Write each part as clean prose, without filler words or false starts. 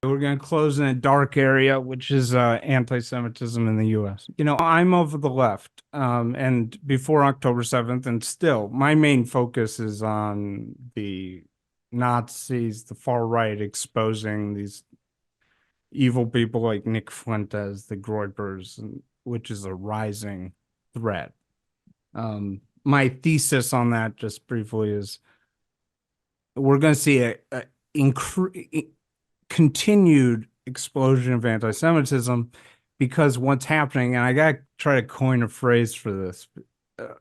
We're going to close in a dark area, which is anti-Semitism in the U.S. I'm of the left, and before October 7th, and still, my main focus is on the Nazis, the far right, exposing these evil people like Nick Fuentes, the Groypers, which is a rising threat. My thesis on that, just briefly, is we're going to see a continued explosion of anti-Semitism because what's happening, and I got to try to coin a phrase for this. Uh,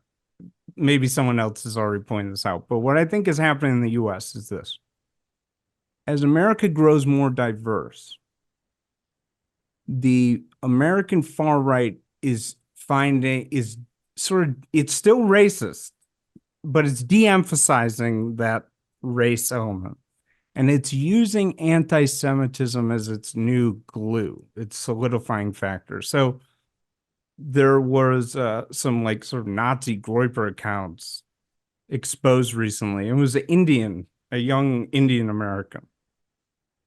Maybe someone else has already pointed this out, but what I think is happening in the US is this. As America grows more diverse, the American far right is sort of, it's still racist, but it's de-emphasizing that race element. And it's using anti-Semitism as its new glue, its solidifying factor. So there was some like sort of Nazi Groyper accounts exposed recently. It was a young Indian American.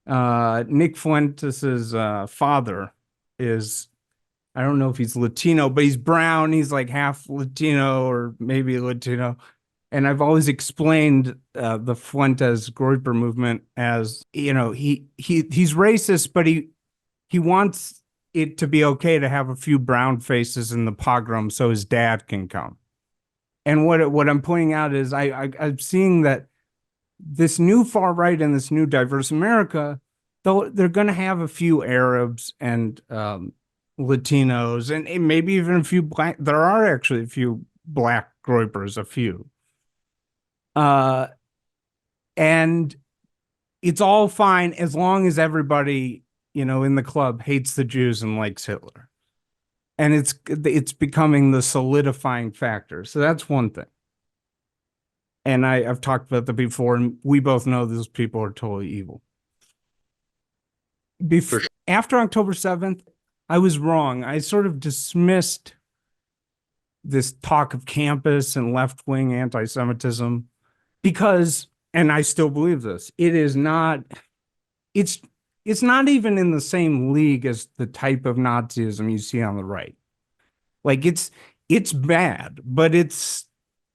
Nick Fuentes' father is, I don't know if he's Latino, but he's brown. He's like half Latino or maybe Latino. And I've always explained the Fuentes Groyper movement as, he's racist, but he wants it to be okay to have a few brown faces in the pogrom so his dad can come. And what I'm pointing out is I'm seeing that this new far right and this new diverse America, though they're going to have a few Arabs and Latinos and maybe even a few black. There are actually a few black Groypers, a few. Uh, and it's all fine as long as everybody, in the club hates the Jews and likes Hitler. And it's becoming the solidifying factor. So that's one thing. And I've talked about that before, and we both know those people are totally evil. For sure. After October 7th, I was wrong. I sort of dismissed this talk of campus and left-wing anti-Semitism because, and I still believe this, it's not even in the same league as the type of Nazism you see on the right. Like it's bad, but it's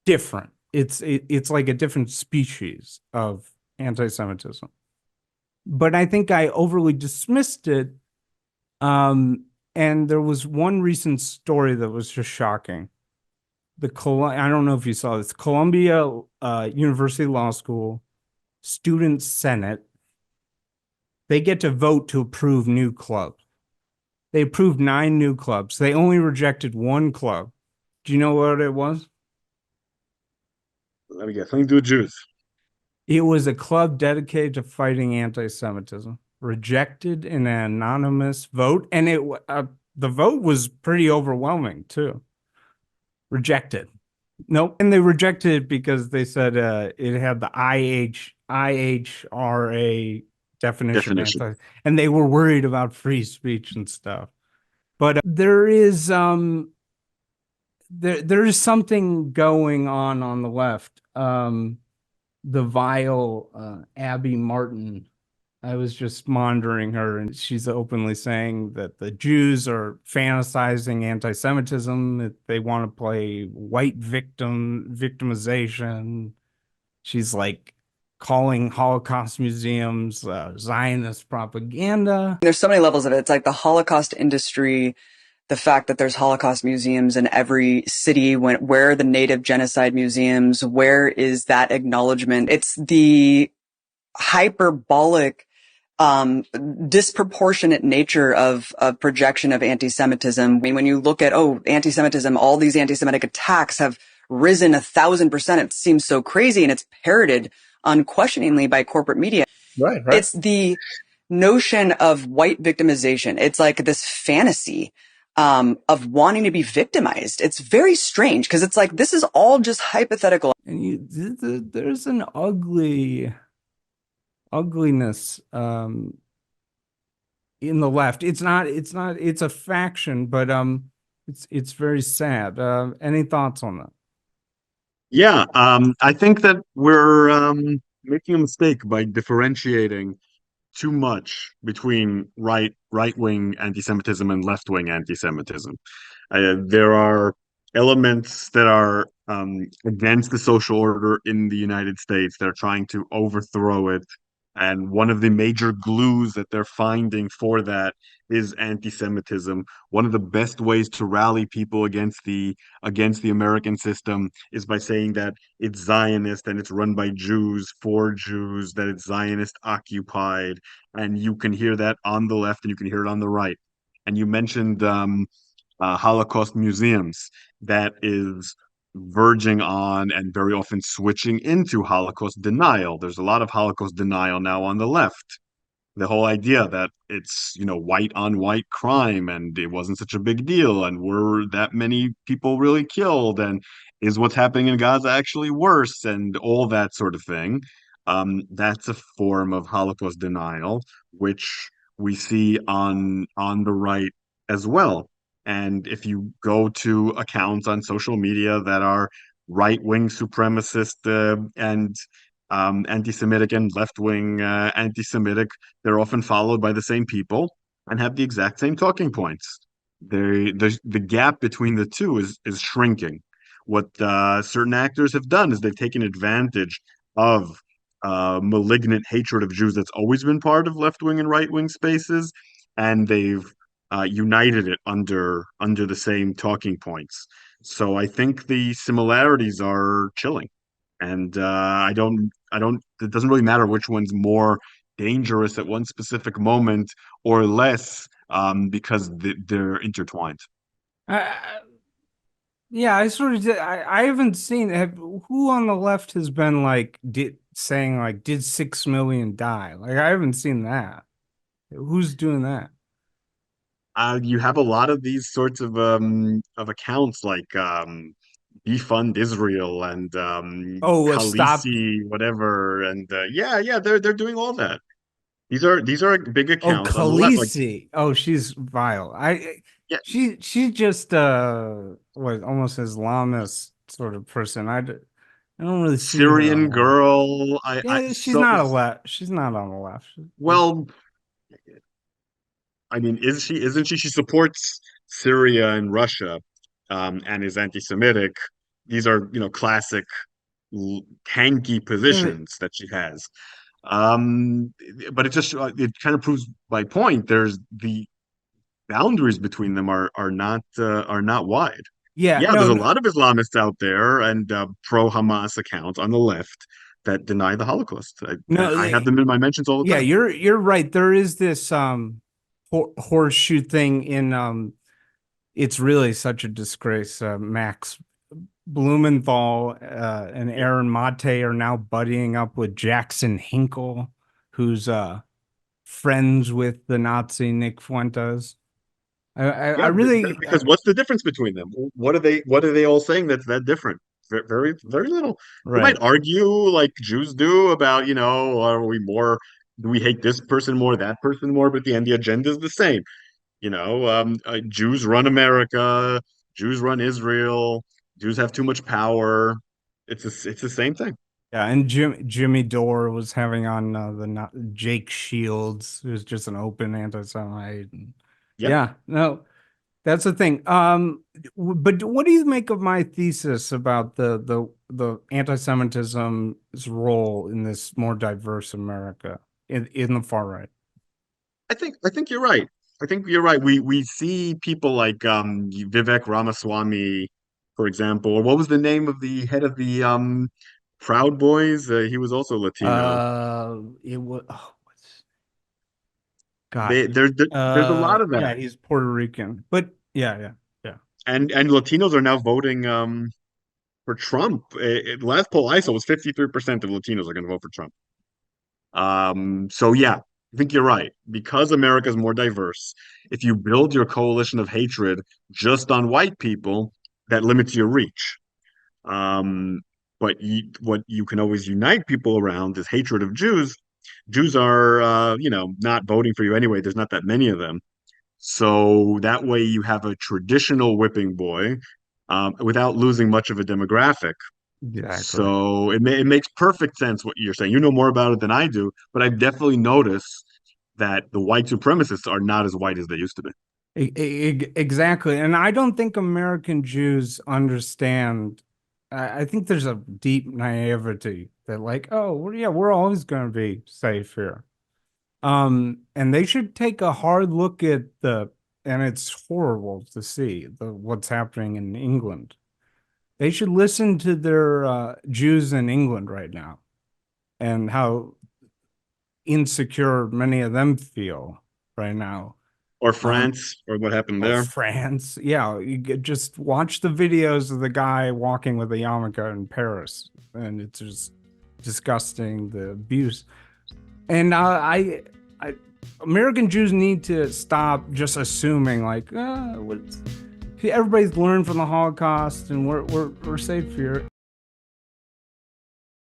different. It's like a different species of anti-Semitism. But I think I overly dismissed it. And there was one recent story that was just shocking. I don't know if you saw this, Columbia University Law School Student Senate, they get to vote to approve new clubs. They approved 9 new clubs. They only rejected one club. Do you know what it was? Let me guess. Something to do with Jews. It was a club dedicated to fighting anti-Semitism. Rejected in an anonymous vote, and the vote was pretty overwhelming too. Rejected. Nope. And they rejected it because they said it had the IHRA definition of Definition. anti, and they were worried about free speech and stuff. But there is there is something going on the left. The vile Abby Martin. I was just monitoring her, and she's openly saying that the Jews are fantasizing anti-Semitism, that they want to play white victimization. She's like calling Holocaust museums Zionist propaganda. There's so many levels of it. It's like the Holocaust industry, the fact that there's Holocaust museums in every city. Where are the native genocide museums? Where is that acknowledgement? It's the hyperbolic, disproportionate nature of projection of anti-Semitism. I mean, when you look at, anti-Semitism, all these anti-Semitic attacks have risen 1,000%. It seems so crazy, and it's parroted unquestioningly by corporate media. Right. It's the notion of white victimization. It's like this fantasy of wanting to be victimized. It's very strange because it's like, this is all just hypothetical. And there's an ugliness in the left. It's a faction, but it's very sad. Any thoughts on that? Yeah, I think that we're making a mistake by differentiating too much between right-wing anti-Semitism and left-wing anti-Semitism. There are elements that are against the social order in the United States. They're trying to overthrow it. And one of the major glues that they're finding for that is anti-Semitism. One of the best ways to rally people against the American system is by saying that it's Zionist and it's run by Jews for Jews, that it's Zionist occupied. And you can hear that on the left and you can hear it on the right. And you mentioned Holocaust museums. That is verging on and very often switching into Holocaust denial. There's a lot of Holocaust denial now on the left. The whole idea that it's, white on white crime and it wasn't such a big deal and were that many people really killed and is what's happening in Gaza actually worse and all that sort of thing. That's a form of Holocaust denial, which we see on the right as well. And if you go to accounts on social media that are right-wing supremacist and anti-Semitic and left-wing anti-Semitic, they're often followed by the same people and have the exact same talking points. The gap between the two is shrinking. What certain actors have done is they've taken advantage of malignant hatred of Jews that's always been part of left-wing and right-wing spaces, and they've united it under the same talking points. So I think the similarities are chilling, and I don't. It doesn't really matter which one's more dangerous at one specific moment or less, because they're intertwined. Uh, yeah, I sort of did. I haven't seen who on the left has been like saying like did 6 million die? Like I haven't seen that. Who's doing that? You have a lot of these sorts of accounts like Defund Israel and Oh, stop. Khaleesi, whatever, and yeah, they're doing all that. These are big Oh, accounts on the left. Like, Khaleesi. Oh, she's vile. yeah, She's just what almost Islamist sort of person. I don't really see her on Syrian the left. girl. I Yeah, she's so not a left. She's not on the left. well. I mean, is she? Isn't she? She supports Syria and Russia, and is anti-Semitic. These are, classic tanky Yeah, but positions that she has. Um, but it kind of proves my point. There's the boundaries between them are not wide. yeah, Yeah, there's no, a no, lot of Islamists out there and pro-Hamas accounts on the left that deny the Holocaust. no. I have them in my mentions all the Yeah, time. you're right. There is this horseshoe thing in it's really such a disgrace. Max Blumenthal and Yeah, Aaron Mate are now buddying up with Jackson Hinkle, who's friends with the Nazi Nick Fuentes. I yeah, really because what's the difference between them? What are they all saying that's that different? Very, very little. You might right. argue like Jews do about, do we hate this person more, that person more, but at the end the agenda is the same. Jews run America, Jews run Israel, Jews have too much power. It's the same thing. Yeah, and Jimmy Dore was having on Jake Shields, who's just an open anti-Semite. Yep. Yeah, no, that's the thing. But what do you make of my thesis about the anti-Semitism's role in this more diverse America in the far right? I think you're right. I think you're right. We see people like Vivek Ramaswamy, for example, or what was the name of the head of the Proud Boys? He was also Latino. It was what's God. There's a lot of Yeah, that, he's Puerto Rican, but yeah, yeah. and Latinos are now voting for Trump. Last poll I saw was 53% of Latinos are going to vote for Trump. So yeah, I think you're right. Because America is more diverse, if you build your coalition of hatred just on white people, that limits your reach. Um, but what you can always unite people around is hatred of Jews. Jews are, not voting for you anyway. There's not that many of them. So that way you have a traditional whipping boy, without losing much of a demographic. Exactly. So it makes perfect sense what you're saying. You know more about it than I do, but I've definitely noticed that the white supremacists are not as white as they used to be. Exactly. And I don't think American Jews understand. I think there's a deep naivety that like, oh, well, yeah, we're always going to be safe here. And they should take a hard look at and it's horrible to see what's happening in England. They should listen to their Jews in England right now and how insecure many of them feel right now. Or France, or what happened Or there. France. Yeah, just watch the videos of the guy walking with a yarmulke in Paris, and it's just disgusting, the abuse. And American Jews need to stop just assuming like, everybody's learned from the Holocaust and we're safe here.